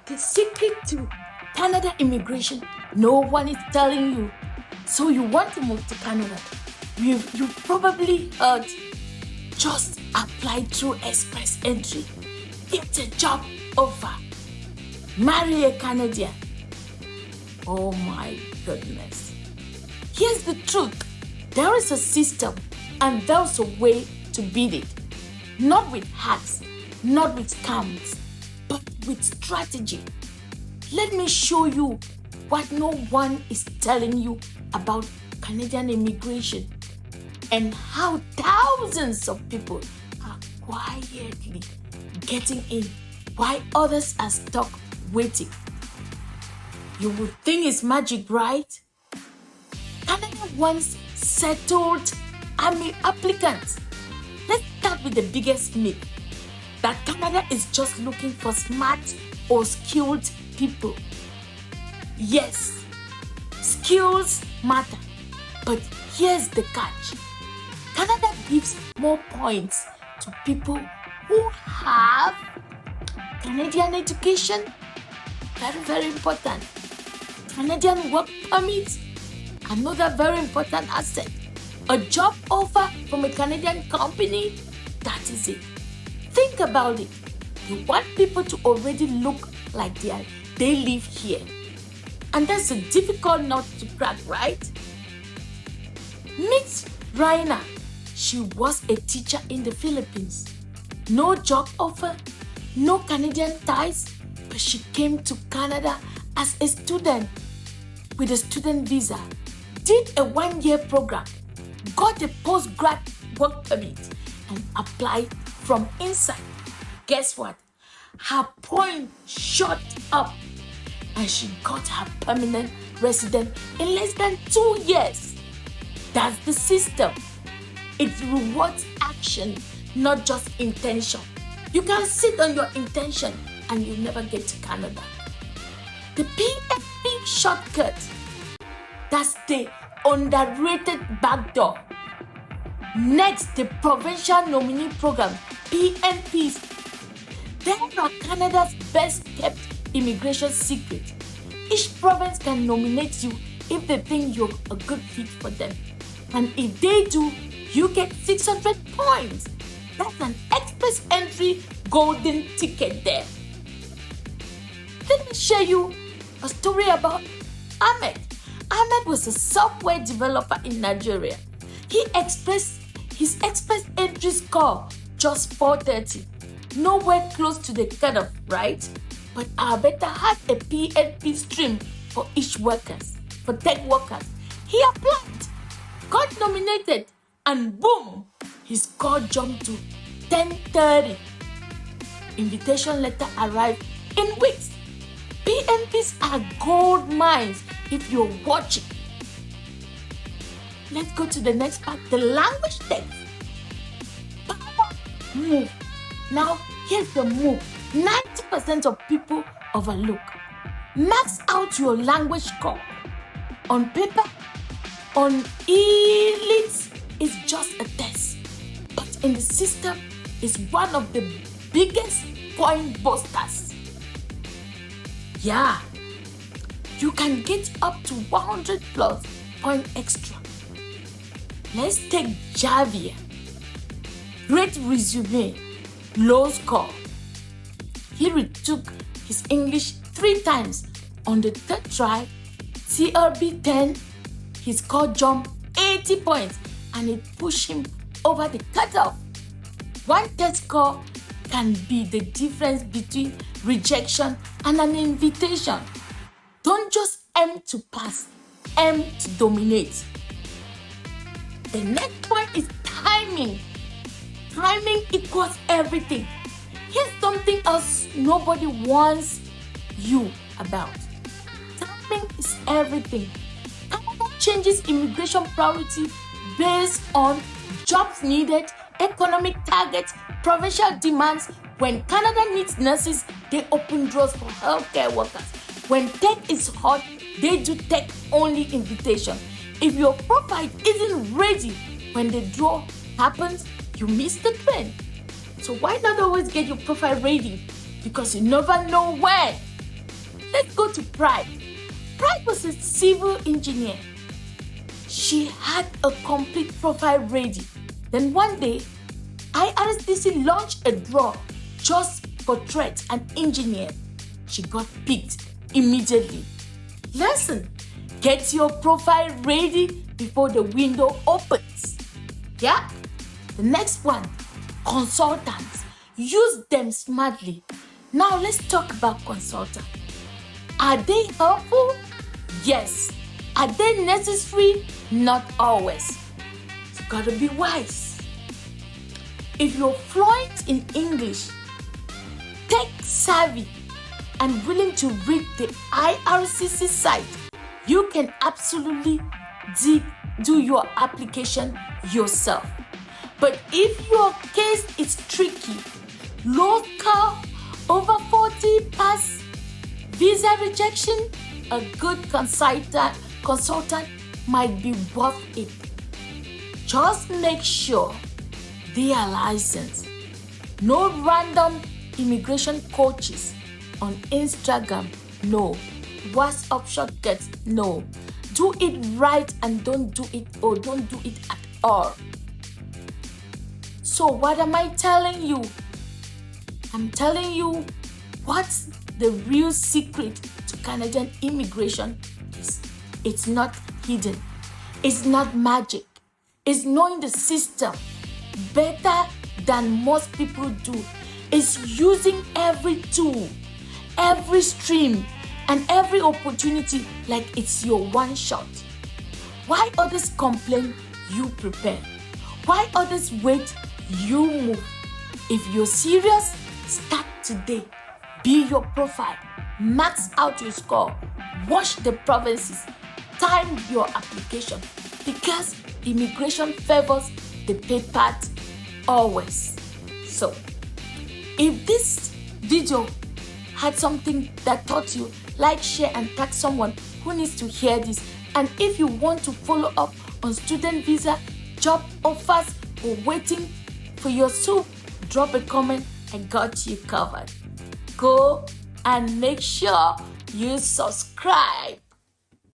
The secret to Canada immigration, no one is telling you. So you want to move to Canada. You probably heard, just apply through express entry. Get a job offer. Marry a Canadian. Oh my goodness. Here's the truth. There is a system and there's a way to beat it. Not with hacks, not with scams, but with strategy. Let me show you what no one is telling you about Canadian immigration and how thousands of people are quietly getting in while others are stuck waiting. You would think it's magic, right? Canada once settled army applicants. Let's start with the biggest myth, that Canada is just looking for smart or skilled people. Yes, skills matter, but here's the catch. Canada gives more points to people who have Canadian education, very, very important. Canadian work permit, another very important asset. A job offer from a Canadian company, that is it. Think about it. You want people to already look like they live here. And that's a difficult nut to crack, right? Meet Raina. She was a teacher in the Philippines. No job offer, no Canadian ties, but she came to Canada as a student with a student visa, did a 1-year program, got a post-grad work permit, and applied from inside. Guess what? Her point shot up and she got her permanent resident in less than 2 years. That's the system. It rewards action, not just intention. You can sit on your intention and you never get to Canada. The PNP shortcut, that's the underrated backdoor. Next, the Provincial Nominee Program, PNPs. They are Canada's best kept immigration secret. Each province can nominate you if they think you're a good fit for them. And if they do, you get 600 points. That's an express entry golden ticket there. Let me share you a story about Ahmed. Ahmed was a software developer in Nigeria. His express entry score just 430. Nowhere close to the cutoff, right? But Alberta had a PNP stream for each workers, for tech workers. He applied, got nominated, and boom, his score jumped to 1030. Invitation letter arrived in weeks. PNPs are gold mines if you're watching. Let's go to the next part, the language test. Move. Now, here's the move 90% of people overlook. Max out your language score. On paper, on IELTS, it's just a test. But in the system, it's one of the biggest point boosters. Yeah, you can get up to 100 plus point extra. Let's take Javier. Great resume, low score. He retook his English 3 times. On the 3rd try, CRB 10, his score jumped 80 points and it pushed him over the cutoff. One test score can be the difference between rejection and an invitation. Don't just aim to pass, aim to dominate. The next one is timing. Timing equals everything. Here's something else nobody warns you about. Timing is everything. Canada changes immigration priority based on jobs needed, economic targets, provincial demands. When Canada needs nurses, they open doors for healthcare workers. When tech is hot, they do tech-only invitation. If your profile isn't ready when the draw happens, you miss the trend. So why not always get your profile ready? Because you never know when Let's go to Pride. Pride was a civil engineer. She had a complete profile ready. Then one day, IRCTC launched a draw just for trades and engineer. She got picked immediately. Listen, get your profile ready before the window opens. Yeah? The next one, consultants. Use them smartly. Now let's talk about consultants. Are they helpful? Yes. Are they necessary? Not always. You gotta be wise. If you're fluent in English, tech savvy, and willing to read the IRCC site, you can absolutely do your application yourself. But if your case is tricky, local, over 40 pass, visa rejection, a good consultant might be worth it. Just make sure they are licensed. No random immigration coaches on Instagram, no. WhatsApp shortcuts, no. Do it right and don't do it at all. So what am I telling you? I'm telling you what's the real secret to Canadian immigration is. It's not hidden. It's not magic. It's knowing the system better than most people do. It's using every tool, every stream, and every opportunity like it's your one shot. Why others complain, you prepare. Why others wait, you move. If you're serious, start today. Build your profile. Max out your score. Watch the provinces. Time your application. Because immigration favors the paid part always. So, if this video had something that taught you, like, share, and tag someone who needs to hear this. And if you want to follow up on student visa, job offers, or waiting for your soup, drop a comment. I got you covered. Go and make sure you subscribe.